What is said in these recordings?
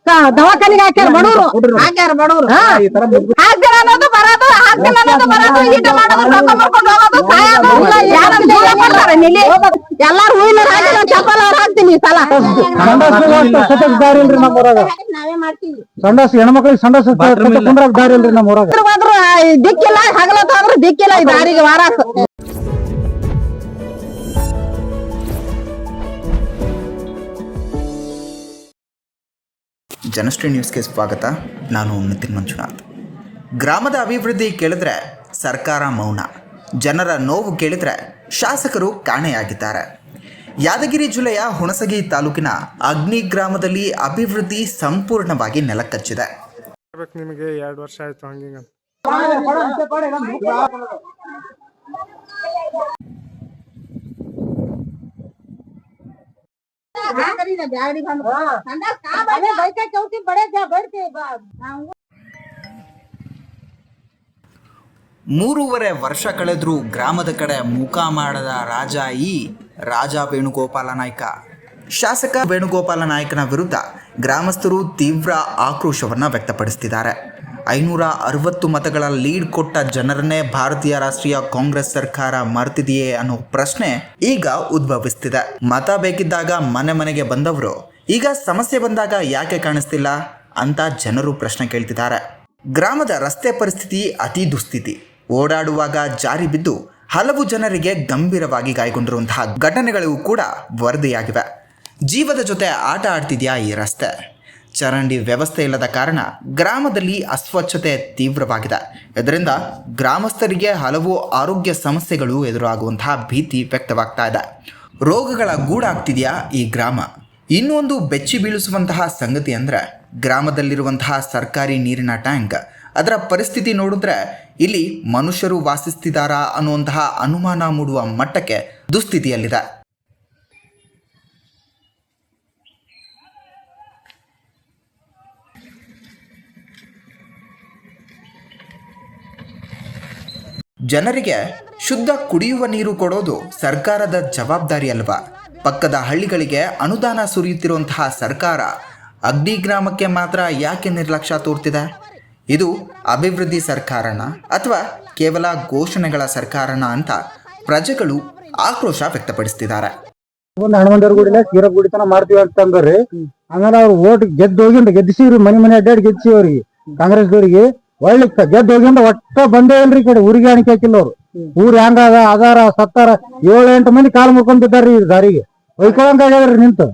ದವಾಖಾನಿಗೆ ಹಾಕ್ಯಾರ ಬಡವ್ರು ಹಾಕ್ತಾರ ಅನ್ನೋದು ಬರೋದು ಹಾಕ್ತಿಲ್ಲ ಅನ್ನೋದು ಬರೋದು ಈಟ ಮಾಡೋದು ರೊಕ್ಕ ಮಾಡ್ಕೊಂಡು ಹೋಗೋದು ಸಾಯೋದು ಎಲ್ಲಾರು ಹೂವಿನ ಹಾಕಿ ಚಪ್ಪಲ್ ಅವ್ರು ಹಾಕ್ತೀನಿ ಈ ಸಲ ದಾರಿ ಇಲ್ರಿ ನಮ್ಮ ಊರಾಗ ಸಂಡಾಸ್ ಹೆಣ್ಮಕ್ಳಿಗೆ ಸಂಡಾಸ್ ಕುಂದ್ರಾಗ ದಾರಿ ಇಲ್ರಿ ನಮ್ಮ ಊರಾಗ ದಿಕ್ಕಿಲ್ಲ ಹಗಲತ್ತಾದ್ರೂ ದಿಕ್ಕಿಲ್ಲ ಈ ದಾರಿಗೆ ವಾರಾಕ ಜನಶ್ರೀ ನ್ಯೂಸ್ಗೆ ಸ್ವಾಗತ. ನಾನು ನಿತಿನ್ ಮಂಜುನಾಥ್. ಗ್ರಾಮದ ಅಭಿವೃದ್ಧಿ ಕೇಳಿದ್ರೆ ಸರ್ಕಾರ ಮೌನ, ಜನರ ನೋವು ಕೇಳಿದ್ರೆ ಶಾಸಕರು ಕಾಣೆಯಾಗಿದ್ದಾರೆ. ಯಾದಗಿರಿ ಜಿಲ್ಲೆಯ ಹುಣಸಗಿ ತಾಲೂಕಿನ ಅಗ್ನಿ ಗ್ರಾಮದಲ್ಲಿ ಅಭಿವೃದ್ಧಿ ಸಂಪೂರ್ಣವಾಗಿ ನೆಲಕಚ್ಚಿದೆ. ನಿಮಗೆ 2 ವರ್ಷ ಆಯ್ತು ಹಂಗಿಂಗ ಮೂರೂವರೆ ವರ್ಷ ಕಳೆದ್ರೂ ಗ್ರಾಮದ ಕಡೆ ಮುಖ ಮಾಡದ ರಾಜ ವೇಣುಗೋಪಾಲ ನಾಯ್ಕ. ಶಾಸಕ ವೇಣುಗೋಪಾಲ ನಾಯ್ಕನ ವಿರುದ್ಧ ಗ್ರಾಮಸ್ಥರು ತೀವ್ರ ಆಕ್ರೋಶವನ್ನು ವ್ಯಕ್ತಪಡಿಸುತ್ತಿದ್ದಾರೆ. 560 ಮತಗಳ ಲೀಡ್ ಕೊಟ್ಟ ಜನರನ್ನೇ ಭಾರತೀಯ ರಾಷ್ಟ್ರೀಯ ಕಾಂಗ್ರೆಸ್ ಸರ್ಕಾರ ಮರೆತಿದೆಯೇ ಅನ್ನೋ ಪ್ರಶ್ನೆ ಈಗ ಉದ್ಭವಿಸ್ತಿದೆ. ಮತ ಬೇಕಿದ್ದಾಗ ಮನೆ ಮನೆಗೆ ಬಂದವರು ಈಗ ಸಮಸ್ಯೆ ಬಂದಾಗ ಯಾಕೆ ಕಾಣಿಸ್ತಿಲ್ಲ ಅಂತ ಜನರು ಪ್ರಶ್ನೆ ಕೇಳ್ತಿದ್ದಾರೆ. ಗ್ರಾಮದ ರಸ್ತೆ ಪರಿಸ್ಥಿತಿ ಅತಿ ದುಸ್ಥಿತಿ. ಓಡಾಡುವಾಗ ಜಾರಿ ಬಿದ್ದು ಹಲವು ಜನರಿಗೆ ಗಂಭೀರವಾಗಿ ಗಾಯಗೊಂಡಿರುವಂತಹ ಘಟನೆಗಳು ಕೂಡ ವರದಿಯಾಗಿವೆ. ಜೀವದ ಜೊತೆ ಆಟ ಆಡ್ತಿದೆಯಾ ಈ ರಸ್ತೆ? ಚರಂಡಿ ವ್ಯವಸ್ಥೆ ಇಲ್ಲದ ಕಾರಣ ಗ್ರಾಮದಲ್ಲಿ ಅಸ್ವಚ್ಛತೆ ತೀವ್ರವಾಗಿದೆ. ಇದರಿಂದ ಗ್ರಾಮಸ್ಥರಿಗೆ ಹಲವು ಆರೋಗ್ಯ ಸಮಸ್ಯೆಗಳು ಎದುರಾಗುವಂತಹ ಭೀತಿ ವ್ಯಕ್ತವಾಗ್ತಾ ಇದೆ. ರೋಗಗಳ ಗೂಡಾಗ್ತಿದೆಯಾ ಈ ಗ್ರಾಮ? ಇನ್ನೂ ಒಂದು ಬೆಚ್ಚಿ ಬೀಳಿಸುವಂತಹ ಸಂಗತಿ ಅಂದರೆ ಗ್ರಾಮದಲ್ಲಿರುವಂತಹ ಸರ್ಕಾರಿ ನೀರಿನ ಟ್ಯಾಂಕ್, ಅದರ ಪರಿಸ್ಥಿತಿ ನೋಡಿದ್ರೆ ಇಲ್ಲಿ ಮನುಷ್ಯರು ವಾಸಿಸ್ತಿದ್ದಾರಾ ಅನ್ನುವಂತಹ ಅನುಮಾನ ಮೂಡುವ ಮಟ್ಟಕ್ಕೆ ದುಸ್ಥಿತಿಯಲ್ಲಿದೆ. ಜನರಿಗೆ ಶುದ್ಧ ಕುಡಿಯುವ ನೀರು ಕೊಡೋದು ಸರ್ಕಾರದ ಜವಾಬ್ದಾರಿ ಅಲ್ವಾ? ಪಕ್ಕದ ಹಳ್ಳಿಗಳಿಗೆ ಅನುದಾನ ಸುರಿಯುತ್ತಿರುವಂತಹ ಸರ್ಕಾರ ಅಗ್ನಿ ಗ್ರಾಮಕ್ಕೆ ಮಾತ್ರ ಯಾಕೆ ನಿರ್ಲಕ್ಷ್ಯ ತೋರ್ತಿದೆ? ಇದು ಅಭಿವೃದ್ಧಿ ಸರ್ಕಾರನ ಅಥವಾ ಕೇವಲ ಘೋಷಣೆಗಳ ಸರ್ಕಾರನ ಅಂತ ಪ್ರಜೆಗಳು ಆಕ್ರೋಶ ವ್ಯಕ್ತಪಡಿಸ್ತಿದ್ದಾರೆ. ಒಂದು ಹನುಮಂತರ ಗುಡಿನ ತೀರ ಗುಡಿತನ ಮಾಡ್ತೀವಿ ಅಂತಂದ್ರಿ. ಆಮೇಲೆ ಅವ್ರು ಓಟ್ ಗೆದ್ದಿಸಿವ್ರಿ, ಮನೆ ಅಡ್ಡಾಡಿ ಗೆದ್ದಿಸಿ ಅವ್ರಿಗೆ ಕಾಂಗ್ರೆಸ್ದವ್ರಿಗೆ ಒಳ್ಳೆ ಗೆದ್ದು ಹೋಗಿಂದ ಒಟ್ಟ ಬಂದೇ ಇಲ್ರಿ ಈ ಕಡೆ ಊರಿಗೆ ಅಣಿಕೆ ಹಾಕಿಲ್ಲ ಅವ್ರು. ಊರ್ ಹೆಂಗಾದ ಅದಾರ ಸತ್ತಾರ 7-8 ಮಂದಿ ಕಾಲು ಮುರ್ಕೊಂಡ್ ಬಿದ್ದಾರ್ರಿ ದಾರಿಗೆ ಒಯ್ಕೊಳಂಗ ಆಗ್ಯಾದ್ರಿ ನಿಂತು.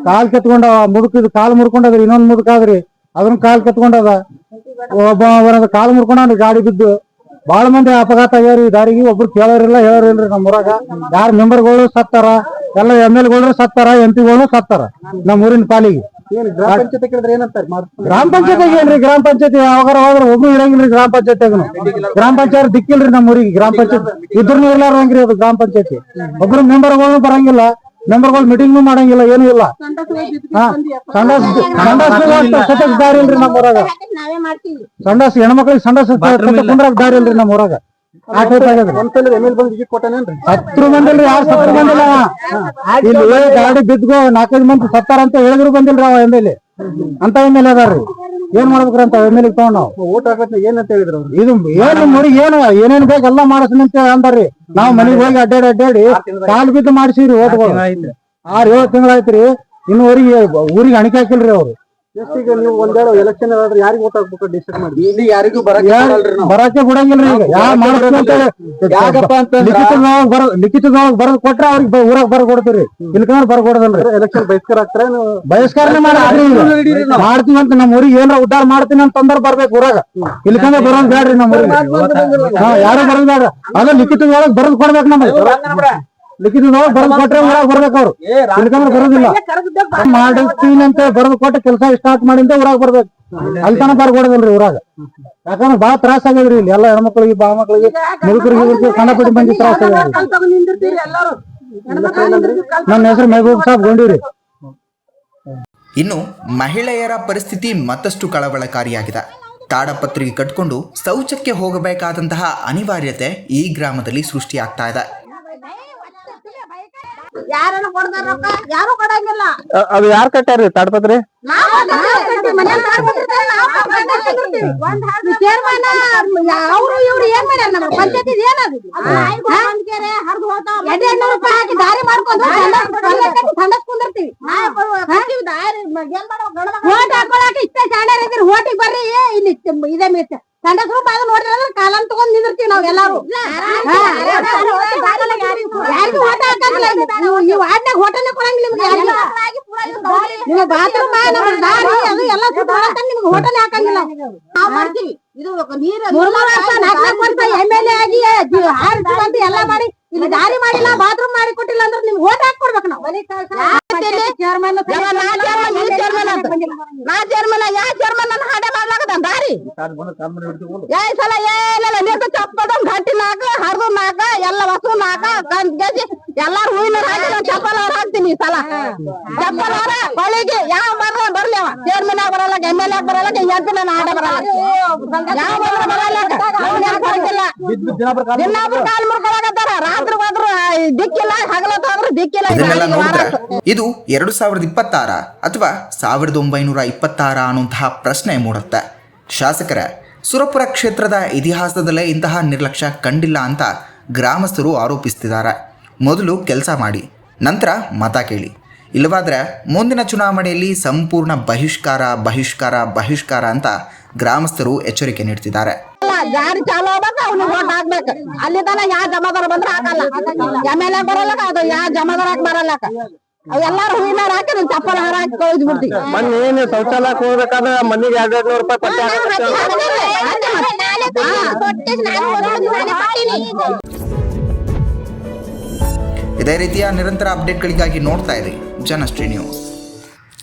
ಕಾಲ್ ಕೆತ್ಕೊಂಡ ಮುದುಕಿದ್ ಕಾಲ್ ಮುರ್ಕೊಂಡದ್ರಿ, ಇನ್ನೊಂದ್ ಮುದುಕಾದ್ರಿ ಅದನ್ನ ಕಾಲ್ ಕೆತ್ಕೊಂಡದ. ಒಬ್ಬ ಕಾಲ್ ಮುರ್ಕೊಂಡ್ರಿ ಗಾಡಿ ಬಿದ್ದು. ಬಾಳ ಮಂದಿ ಅಪಘಾತ ಆಗ್ಯಾವ್ರಿ ದಾರಿಗೆ. ಒಬ್ರು ಕೇಳೋರಿಲ್ಲ ಹೇಳೋರಿಲ್ರಿ. ನಮ್ಮ ಊರಾಗ ಯಾರ ಮೆಂಬರ್ಗಳು ಸತ್ತಾರ, ಎಲ್ಲ MLA ಸತ್ತಾರ, MP ಸತ್ತಾರ ನಮ್ಮ ಊರಿನ ಪಾಲಿಗೆ. ಗ್ರಾಮ ಪಂಚಾಯತ್ ಏನ್ರಿ? ಗ್ರಾಮ ಪಂಚಾಯತ್ ಯಾವಾಗ ಹೋದ್ರ ಒಬ್ರು ಇರಂಗಿಲ್ರಿ. ಗ್ರಾಮ ಪಂಚಾಯತ್ ದಿಕ್ಕಿಲ್ರಿ ನಮ್ಮ ಊರಿಗೆ. ಗ್ರಾಮ ಪಂಚಾಯತ್ ಇದ್ರೂ ಇರ್ಲಾರಂಗ್ರಿ ಅದು. ಗ್ರಾಮ ಪಂಚಾಯತಿ ಒಬ್ರು ಮೆಂಬರ್ಗಳು ಬರಂಗಿಲ್ಲ, ಮೆಂಬರ್ಗಳು ಮೀಟಿಂಗ್ ಮಾಡಂಗಿಲ್ಲ, ಏನು ಇಲ್ಲ. ಸಂಡಾಸ್ ದಾರಿ ಇಲ್ರಿ ನಮ್ಮ ಊರಾಗ. ಸಂಡಾಸ್ ಹೆಣ್ಮಕ್ಳಿಗೆ ಸಂಡಾಸ್ ಕುಂದ್ರಾಗ ದಾರಿ ಇಲ್ರಿ ನಮ್ಮ ಊರಾಗ. 10 ಮಂದಿ 10 ಬಂದಿಲ್ಲ. ಇಲ್ಲಿ ಗಾಡಿ ಬಿದ್ಗೋ 4-5 ಮಂದಿ ಸತ್ತಾರ ಅಂತ ಹೇಳಿದ್ರು ಬಂದಿಲ್ರಿ ಅವ MLA. ಅಂತ MLA ಅದಾರ್ರಿ. ಏನ್ ಮಾಡ್ಬೇಕ್ರಿ ಅಂತ MLA ತಗೊಂಡ್ ನಾವು ಊಟ ಹಾಕತ್ನ ಏನಂತ ಹೇಳಿದ್ರು? ಇದು ಏನು ನೋಡಿ ಏನೇನ್ ಬೇಕು ಎಲ್ಲ ಮಾಡಿಸ್ನಿ ಅಂತ ಅಂದಾರ್ರಿ. ನಾವ್ ಮನೆಗೆ ಹೋಗಿ ಅಡ್ಡಾಡಿ ಕಾಲ್ ಬಿದ್ದು ಮಾಡಿಸಿವ್ರಿ ಓಟ್ಗಳು. 6-7 ತಿಂಗಳಾಯ್ತ್ರಿ. ಇನ್ನುವರೆಗೆ ಊರಿಗೆ ಅಣಿಕೆ ಹಾಕಿಲ್ರಿ ಅವ್ರು. ಈಗ ನೀವು ಒಂದೇಳು ಎಲೆಕ್ಷನ್ ಆದ್ರೆ ಯಾರಿಗೆ ಓಟ್ ಹಾಕ್ಬೇಕು ಡಿಸೈಡ್ ಮಾಡಿ. ಇಲ್ಲಿ ಯಾರಿಗೂ ಬರಕ್ಕೆ ಬಿಡಂಗಿಲ್ರಿ. ಈಗ ಯಾರು ಲಿಖಿತದೊಳಗ ಬರದ್ ಕೊಟ್ರೆ ಅವ್ರಿಗೆ ಊರಾಗ ಬರ್ಕೊಡ್ತೀರಿ, ಇಲ್ಕಂದ್ರೆ ಬರ್ಕೊಡದಲ್ರಿ. ಎಲೆಕ್ಷನ್ ಬಹಿಷ್ಕಾರ ಆಗ್ತಾರೆ. ಬಹಿಷ್ಕಾರನೇ ಮಾಡ್ತೀವಿ ಅಂತ ನಮ್ಮ ಊರಿಗೆ ಏನಾರ ಉದ್ದಾರ ಮಾಡ್ತೀನಿ ಅಂತಂದ್ರ ಬರ್ಬೇಕು ಊರಾಗ. ಇಲ್ಕಂದ್ರೆ ಬರೋದ್ ಬ್ಯಾಡ್ರಿ ನಮ್ಮ ಊರಿಗೆ. ಯಾರು ಬರೋದ್ ಬ್ಯಾಡ್ರಿ. ಅದ ಲಿಖಿತದೊಳಗ ಬರದ್ ಕೊಡ್ಬೇಕು. ನಮಗೆ ಲಿಖಿತದೊಳಗ ಬರದ್ ಕೊಟ್ರೆ ಊರಾಗ ಬರ್ಬೇಕು ಅವ್ರು, ಇಲ್ಕಂದ್ರೆ ಬರೋದಿಲ್ಲ. ಮಾಡಿಸ್ತೀನಿ ಅಂತ ಬರದ್ ಕೊಟ್ಟು ಕೆಲಸ ಸ್ಟಾರ್ಟ್ ಮಾಡಿಂದ ಊರಾಗ ಬರ್ಬೇಕು. ಅಲ್ಲಿ ತನ ಬರ್ಕೊಡೋದಲ್ರಿ ಊರಾಗ. ಯಾಕಂದ್ರೆ ಬಾಳ ತ್ರಾಸ ಆಗ್ಯದ್ರಿ ಇಲ್ಲಿ ಎಲ್ಲ ಹೆಣ್ಮಕ್ಳಿಗೆ, ಬಾ ಮಕ್ಳಿಗೆ, ಮುದುಕರಿಗೆ ಸಣ್ಣ ಪುಟ್ಟ ಮಂದಿ ತ್ರಾಸ ಆಗ್ಯದ್ರಿ. ನನ್ನ ಹೆಸರು ಮೆಹಬೂಬ್ ಸಾಬ್ ಗೊಂಡಿರಿ. ಇನ್ನು ಮಹಿಳೆಯರ ಪರಿಸ್ಥಿತಿ ಮತ್ತಷ್ಟು ಕಳವಳಕಾರಿಯಾಗಿದೆ. ತಾಡಪತ್ರಿಗೆ ಕಟ್ಕೊಂಡು ಶೌಚಕ್ಕೆ ಹೋಗಬೇಕಾದಂತಹ ಅನಿವಾರ್ಯತೆ ಈ ಗ್ರಾಮದಲ್ಲಿ ಸೃಷ್ಟಿಯಾಗ್ತಾ ಇದೆ. ಯಾರನ್ನ ಕೊಡ್ತಾರ ರೊಕ್ಕ ಯಾರು ಕೊಡಂಗಿಲ್ಲ. ಅದು ಯಾರ್ ಕಟ್ಟಾರಿ ತಾಡ್ಪತ್ರಿ? ಅವ್ರು ಇವ್ರು ಏನ್ ಮಾಡ್ಯಾರ ನಮ್ಮ ಪಂಚಾಯತಿ ಏನದು ₹200 ಹಾಕಿ ದಾರಿ ಮಾಡ್ಕೊಂಡು ಸಂಡಸ್ ಕುಂದಿರ್ತೀವಿ. ಓಟ್ ಹಾಕೊಳಕ್ಕೆ ಇಷ್ಟ ಚಾಣರ್ ಇದ್ರಿ ಓಟಿಗೆ ಬರ್ರಿ ಇಲ್ಲಿ ಇದೇ ಮೇಚ ಸಂಡಸ್ರು ಬಾದ ನೋಡಿದ್ರೆ ಕಾಲನ್ ತಗೊಂಡ್ ನಿಂದಿರ್ತೀವಿ ನಾವ್ ಎಲ್ಲಾರು. ಯಾರಿಗೂ ಓಟ್ ಹಾಕಂಗಿಲ್ಲ ಈ ವಾರ್ಡ್ನಾಗ ಓಟನೇ ಕೊಡಂಗಿಲ್ಲ ನಿಮ್ಗೆ. ನಿಮ್ಗೆ ಬಾತ್ರೂಮ್ ದಾರಿ ಅದು ಎಲ್ಲ ಸುತ್ತ ನಿಮ್ಗೆ ಓಟನೇ ಹಾಕಂಗಿಲ್ಲ. ನಾವ್ ಮಾಡ್ತೀವಿ ಇದು ಮೂರ್ ವರ್ಷ 4 ವರ್ಷ MLA ಆಗಿ ಅಂತ ಎಲ್ಲಾ ಮಾಡಿ ಇಲ್ಲಿ ದಾರಿ ಮಾಡಿಲ್ಲ ಬಾತ್ರೂಮ್ ಮಾಡಿ ಕೊಟ್ಟಿಲ್ಲ ಅಂದ್ರೆ ನಿಮ್ಗೆ ಓಟ್ ಹಾಕಿ ಕೊಡ್ಬೇಕು ನಾವು. ಹಾಡೆ ಮಾಡ್ಲಾಕದ ದಾರಿ ಸಲ ಏನಿಲ್ಲ ನೀರು ಚಪ್ಪದ ಘಾಟಿ ನಾಕ ಹರ್ದು ನಾಕ ಎಲ್ಲ ವಸು ನಾಕ ಗಂಜಿ ಎಲ್ಲಾರು ಹೂವಿನ ಹಾಕಿ ಚಪ್ಪಲ್ ಅವ್ರ ಹಾಕ್ತೀನಿ ಈ ಸಲ. ಚಪ್ಪಲ್ ಅವ್ರ ಹೊಳಿಗೆ ಯಾವ ಬರ್ಲಿ ಅವ ಚೇರ್ಮನ್ ಆಗ ಬರಲ್ಲ MLA ಬರಲ್ಲ ಎಂಟು ನನ್ನ ಹಾಡ ಬರಲ್ಲ ಯಾವ ಬರಲ್ಲ ದಿನಾಬ್ರು ಕಾಲ್ ಮುರ್ಕೊಳಕತ್ತಾರ ರಾತ್ರಿ ಹೋದ್ರು ದಿಕ್ಕಿಲ್ಲ ಹಗಲತ್ತಾದ್ರು ದಿಕ್ಕಿಲ್ಲ. ಇದನ್ನೆಲ್ಲ ನೋಡಿದ್ರೆ ಇದು 2026 ಅಥವಾ 1926 ಅನ್ನುವಂತಹ ಪ್ರಶ್ನೆ ಮೂಡುತ್ತೆ. ಶಾಸಕರ ಸುರಪುರ ಕ್ಷೇತ್ರದ ಇತಿಹಾಸದಲ್ಲೇ ಇಂತಹ ನಿರ್ಲಕ್ಷ್ಯ ಕಂಡಿಲ್ಲ ಅಂತ ಗ್ರಾಮಸ್ಥರು ಆರೋಪಿಸ್ತಿದ್ದಾರೆ. ಮೊದಲು ಕೆಲಸ ಮಾಡಿ ನಂತರ ಮತ ಕೇಳಿ, ಇಲ್ಲವಾದ್ರೆ ಮುಂದಿನ ಚುನಾವಣೆಯಲ್ಲಿ ಸಂಪೂರ್ಣ ಬಹಿಷ್ಕಾರ ಬಹಿಷ್ಕಾರ ಬಹಿಷ್ಕಾರ ಅಂತ ಗ್ರಾಮಸ್ಥರು ಎಚ್ಚರಿಕೆ ನೀಡ್ತಿದ್ದಾರೆ. ಗಾಡಿ ಚಾಲು ಆಗ್ಬೇಕು ಅವ್ನಿಗೆ ಓಟ್ ಹಾಕ್ಬೇಕು. ಅಲ್ಲಿ ತನ ಯಾವ ಜಮಾದಾರ ಬಂದ್ರೆ ಹಾಕಲ್ಲ MLA ಬರಲ್ಲ ಅದು ಯಾವ ಜಮಾದಾರ ಹಾಕಿ ಬರಲ್ಲ ಅವ್ ಎಲ್ಲಾರು ಹೂವಿನ ಹಾಕಿ ನನ್ ಚಪ್ಪಲ್ ಹಾರ ಹಾಕಿ ಕಳಿದ್ ಬಿಡ್ತೀವಿ. ಏನು ಶೌಚಾಲಯಕ್ಕೆ ಹೋಗ್ಬೇಕಾದ್ರೆ ಮನಿಗೆ ₹200 ಇದೇ ರೀತಿಯ ನಿರಂತರ ಅಪ್ಡೇಟ್ಗಳಿಗಾಗಿ ನೋಡ್ತಾ ಇರಿ ಜನಶ್ರೀ ನ್ಯೂಸ್.